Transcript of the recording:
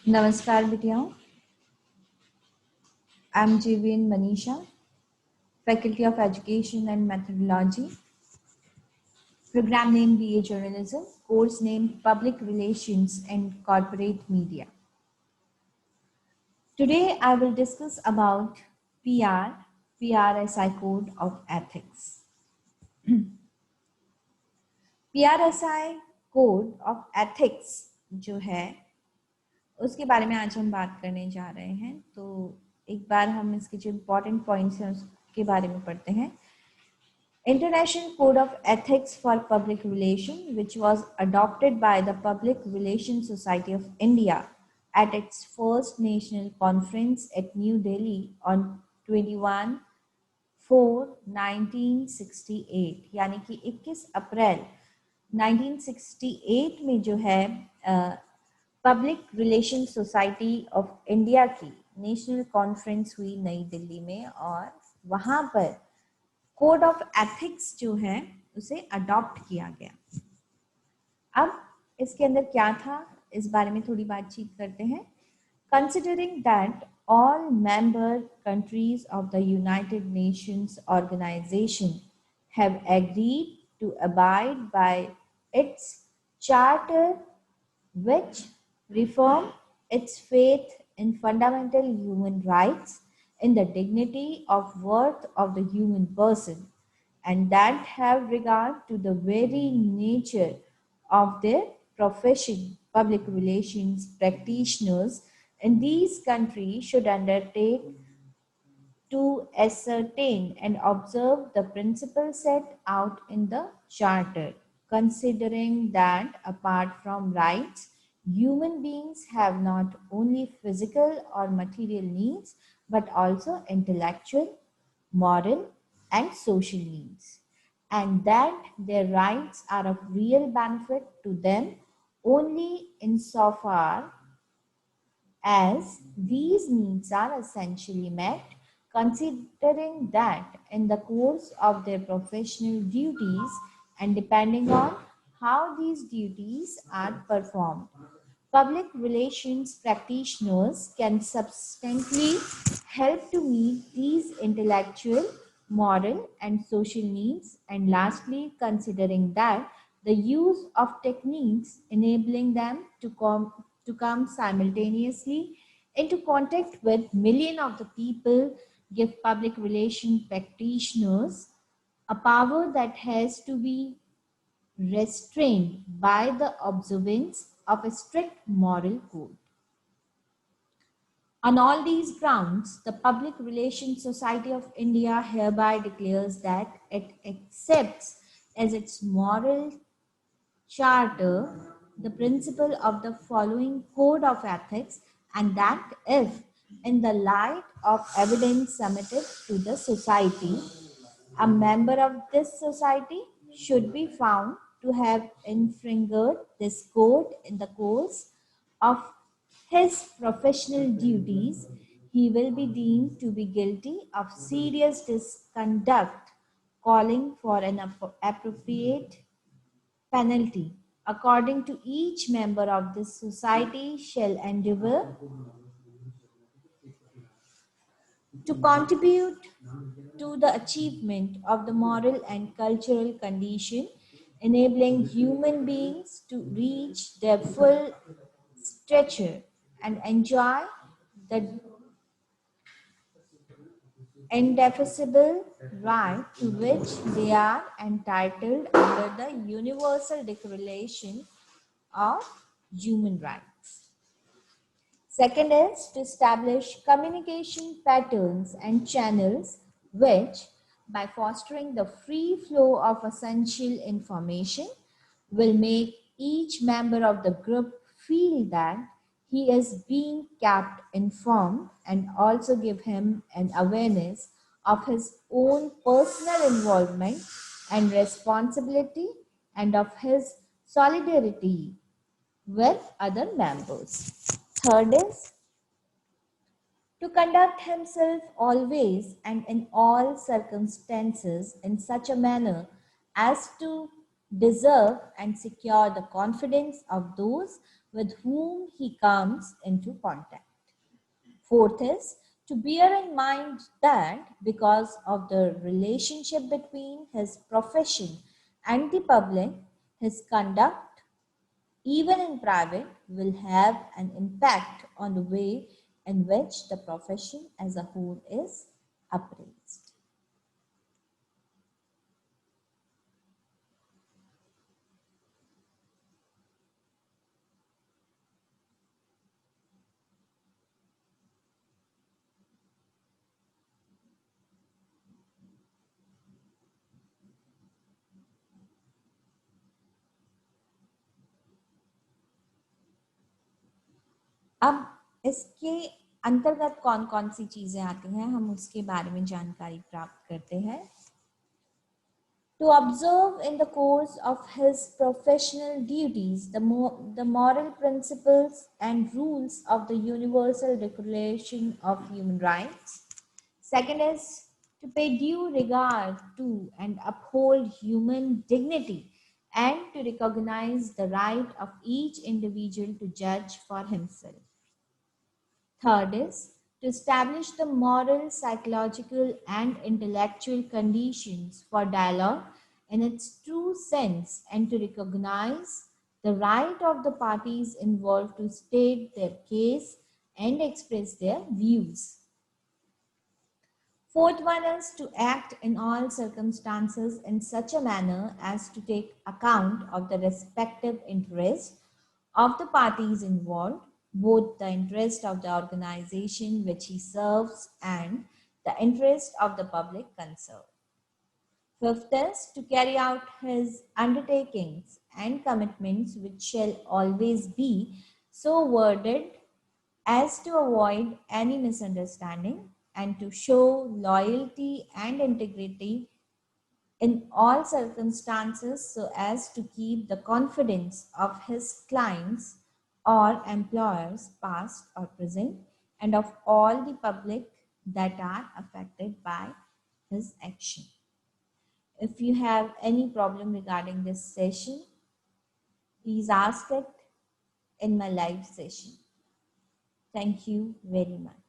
नमस्कार बिटियाओं, I'm JVN Manisha, Faculty of Education and Methodology, program name BA Journalism, course name Public Relations and Corporate Media. Today I will discuss about PRSI Code of Ethics. PRSI Code of Ethics जो है उसके बारे में आज हम बात करने जा रहे हैं। तो एक बार हम इसके जो इम्पोर्टेंट पॉइंट्स हैं उसके बारे में पढ़ते हैं। International Code of Ethics for Public Relations, which was adopted by the Public Relations Society of India at its first national conference at New Delhi on 21/4/1968, यानी कि 21 अप्रैल 1968 में जो है public relation society of India की national conference हुई नई दिल्ली में, और वहाँ पर कोड ऑफ एथिक्स जो है उसे अडॉप्ट किया गया। अब इसके अंदर क्या था, इस बारे में थोड़ी बातचीत करते हैं। Considering that all member countries of the United Nations organization have agreed to abide by its charter, which reaffirm its faith in fundamental human rights, in the dignity of worth of the human person, and that have regard to the very nature of their profession, public relations practitioners in these countries should undertake to ascertain and observe the principles set out in the Charter, considering that apart from rights, human beings have not only physical or material needs but also intellectual, moral, and social needs, and that their rights are of real benefit to them only insofar as these needs are essentially met, considering that in the course of their professional duties and depending on how these duties are performed, public relations practitioners can substantially help to meet these intellectual, moral, and social needs, and lastly, considering that the use of techniques enabling them to come simultaneously into contact with millions of the people give public relation practitioners a power that has to be restrained by the observance of a strict moral code. On all these grounds, the Public Relations Society of India hereby declares that it accepts as its moral charter the principle of the following code of ethics, and that if, in the light of evidence submitted to the society, a member of this society should be found to have infringed this code in the course of his professional duties, he will be deemed to be guilty of serious misconduct, calling for an appropriate penalty. According to each member of this society shall endeavor to contribute to the achievement of the moral and cultural condition enabling human beings to reach their full stature and enjoy the indefeasible right to which they are entitled under the Universal Declaration of Human Rights. Second is to establish communication patterns and channels which, by fostering the free flow of essential information, will make each member of the group feel that he is being kept informed and also give him an awareness of his own personal involvement and responsibility and of his solidarity with other members. Third is to conduct himself always and in all circumstances in such a manner as to deserve and secure the confidence of those with whom he comes into contact. Fourth is to bear in mind that because of the relationship between his profession and the public, his conduct, even in private, will have an impact on the way in which the profession as a whole is appraised. अब इसके अंतर्गत कौन कौन सी चीजें आती हैं, हम उसके बारे में जानकारी प्राप्त करते हैं. To observe in the course of his professional duties the moral principles and rules of the Universal Declaration of Human Rights. Second is to pay due regard to and uphold human dignity and to recognize the right of each individual to judge for himself. Third is to establish the moral, psychological, and intellectual conditions for dialogue in its true sense and to recognize the right of the parties involved to state their case and express their views. Fourth one is to act in all circumstances in such a manner as to take account of the respective interests of the parties involved, both the interest of the organization which he serves and the interest of the public concerned. Fifth is to carry out his undertakings and commitments which shall always be so worded as to avoid any misunderstanding and to show loyalty and integrity in all circumstances so as to keep the confidence of his clients or employers past or present and of all the public that are affected by his action. If you have any problem regarding this session, please ask it in my live session. Thank you very much.